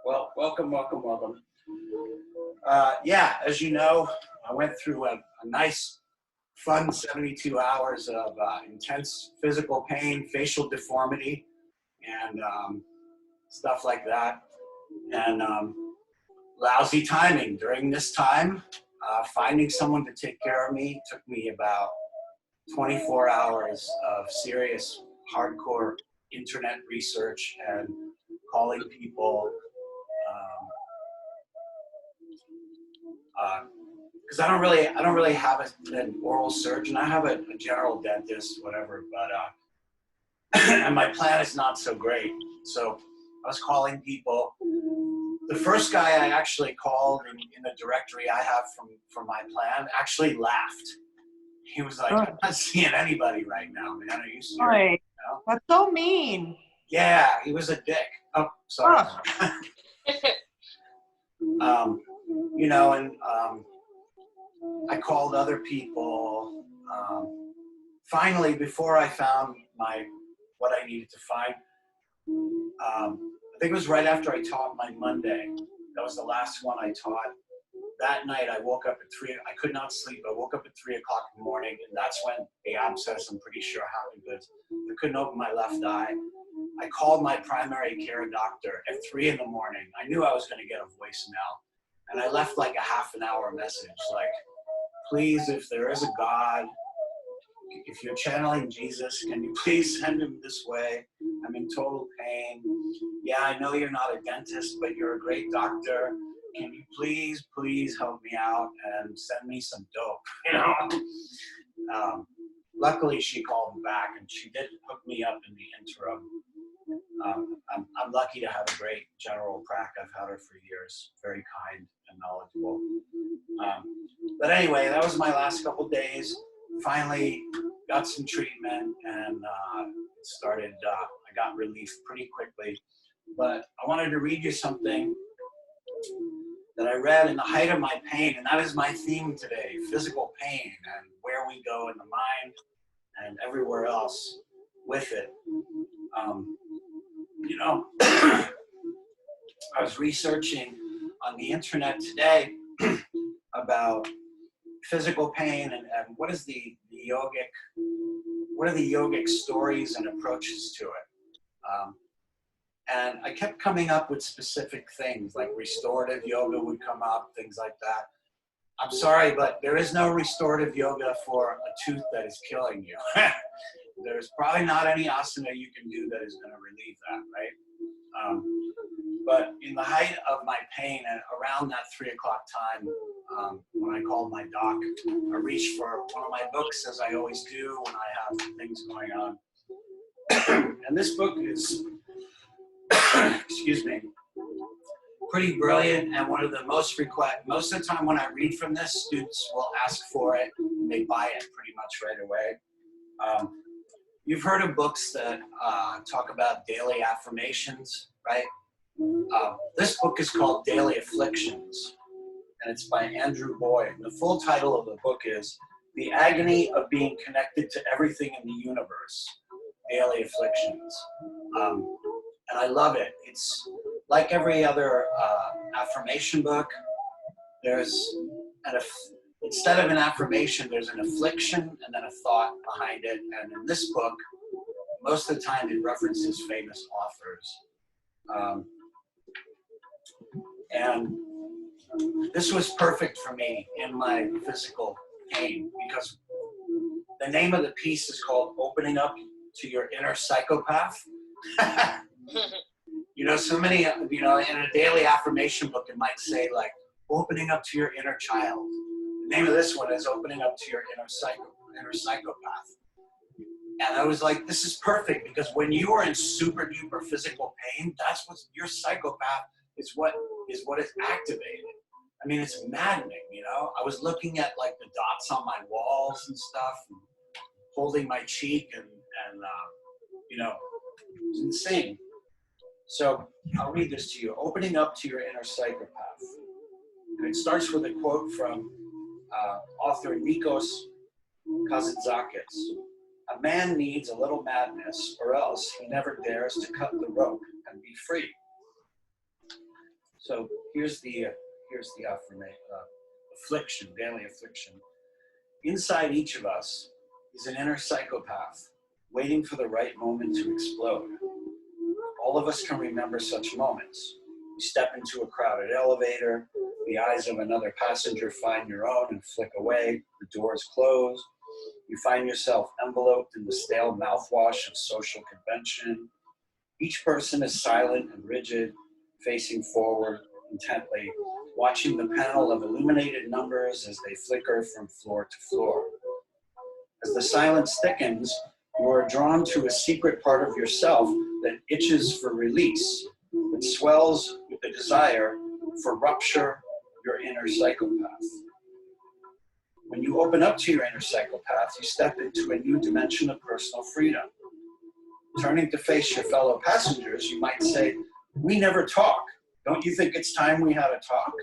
Well, welcome. Yeah, as you know, I went through a nice, fun 72 hours of intense physical pain, facial deformity, and stuff like that. And lousy timing. During this time, finding someone to take care of me took me about 24 hours of serious, hardcore internet research and calling people. Because I don't really have an oral surgeon. I have a general dentist, whatever. But and my plan is not so great. So I was calling people. The first guy I actually called in the directory I have from my plan actually laughed. He was like, "I'm not seeing anybody right now, man. Are you serious?" Right. You know? That's so mean. Yeah, he was a dick. Oh, sorry. You know, and I called other people. Finally, before I found what I needed to find, I think it was right after I taught my Monday. That was the last one I taught. That night, I woke up at 3. I could not sleep. I woke up at 3 o'clock in the morning, and that's when the abscess, I'm pretty sure, happened because I couldn't open my left eye. I called my primary care doctor at 3 in the morning. I knew I was going to get a voicemail, and I left like a half an hour message, like, "Please, if there is a God, if you're channeling Jesus, can you please send him this way? I'm in total pain. Yeah, I know you're not a dentist, but you're a great doctor. Can you please help me out and send me some dope?" You know. Luckily, she called back, and she did hook me up in the interim. I'm lucky to have a great general prac. I've had her for years. Very kind and knowledgeable. But anyway, that was my last couple days. Finally got some treatment and started, I got relief pretty quickly. But I wanted to read you something that I read in the height of my pain, and that is my theme today, physical pain and where we go in the mind and everywhere else with it. You know, I was researching on the internet today about physical pain and what are the yogic stories and approaches to it. And I kept coming up with specific things, like restorative yoga would come up, things like that. I'm sorry, but there is no restorative yoga for a tooth that is killing you. There's probably not any asana you can do that is going to relieve that, right? But in the height of my pain and around that 3 o'clock time, when I called my doc, I reached for one of my books, as I always do when I have things going on. And this book is, excuse me, pretty brilliant, and one of the most of the time when I read from this, students will ask for it, and they buy it pretty much right away. You've heard of books that talk about daily affirmations, right? This book is called Daily Afflictions, and it's by Andrew Boyd. The full title of the book is The Agony of Being Connected to Everything in the Universe, Daily Afflictions. And I love it. It's like every other affirmation book. There's instead of an affirmation, there's an affliction and then a thought behind it. And in this book, most of the time it references famous authors. And this was perfect for me in my physical pain because the name of the piece is called Opening Up to Your Inner Psychopath. You know, so many, you know, in a daily affirmation book, it might say like, opening up to your inner child. The name of this one is Opening Up to Your Inner Psychopath. And I was like, this is perfect because when you are in super duper physical pain, that's what your psychopath is what is activated. I mean, it's maddening, you know? I was looking at like the dots on my walls and stuff, and holding my cheek and you know, it was insane. So I'll read this to you. Opening up to your inner psychopath. And it starts with a quote from author Nikos Kazantzakis. A man needs a little madness or else he never dares to cut the rope and be free. So here's the affirmation, affliction, daily affliction. Inside each of us is an inner psychopath waiting for the right moment to explode. All of us can remember such moments. You step into a crowded elevator, the eyes of another passenger find your own and flick away, the doors close. You find yourself enveloped in the stale mouthwash of social convention. Each person is silent and rigid, facing forward intently, watching the panel of illuminated numbers as they flicker from floor to floor. As the silence thickens, you are drawn to a secret part of yourself that itches for release, that swells with the desire for rupture your inner psychopath. When you open up to your inner psychopath, you step into a new dimension of personal freedom. Turning to face your fellow passengers, you might say, "We never talk. Don't you think it's time we had a talk?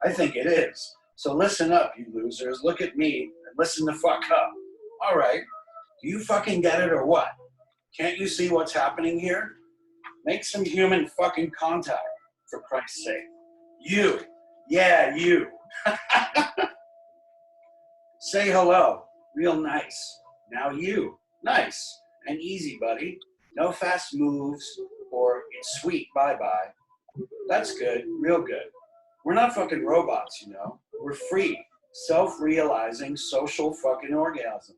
I think it is. So listen up, you losers. Look at me and listen the fuck up. All right. Do you fucking get it or what? Can't you see what's happening here? Make some human fucking contact, for Christ's sake. You. Yeah, you. Say hello. Real nice. Now you. Nice and easy, buddy. No fast moves or it's sweet, bye-bye. That's good, real good. We're not fucking robots, you know. We're free, self-realizing social fucking organisms,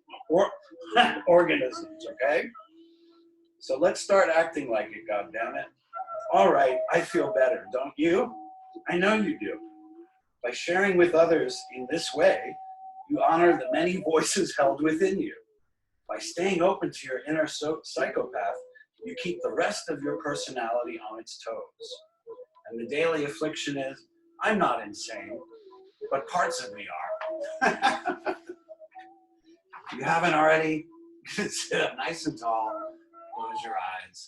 okay? So let's start acting like it, goddammit. All right, I feel better, don't you? I know you do. By sharing with others in this way, you honor the many voices held within you. By staying open to your inner psychopath, you keep the rest of your personality on its toes. And the daily affliction is, I'm not insane, but parts of me are. If you haven't already, sit up nice and tall, close your eyes.